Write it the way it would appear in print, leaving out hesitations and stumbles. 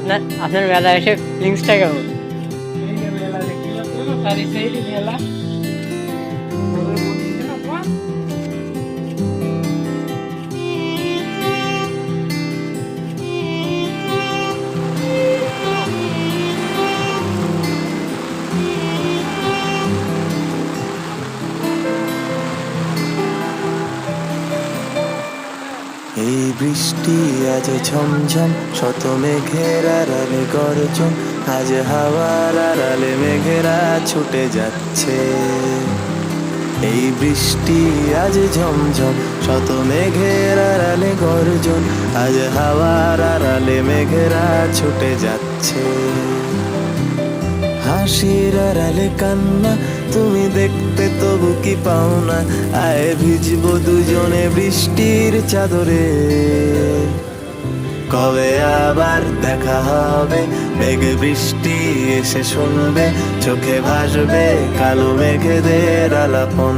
আপনার আপনার মেলা এসে ফিলিংসটা কেমন? এই যে মেলা দেখতে পাচ্ছ না, সারি সাইডে মেলা। ওদের মধ্যে না বাহ, এই বৃষ্টি আজ ঝমঝম, শত মেঘের আড়ালে গর্জন, আজ হাওয়ার আড়ালে মেঘেরা ছুটে যাচ্ছে। এই বৃষ্টি আজ ঝমঝম, শত মেঘের আড়ালে গর্জন, আজ হাওয়ার আড়ালে মেঘেরা ছুটে যাচ্ছে। হাসির আড়ালে কান্না তুমি দেখতে তবু কি পাও না, আয় ভিজবো দুজনে বৃষ্টির চাদরে। কবে আবার দেখা হবে, মেঘ বৃষ্টি এসে শুনবে, চোখে ভাসবে কালো মেঘেদের আলাপন।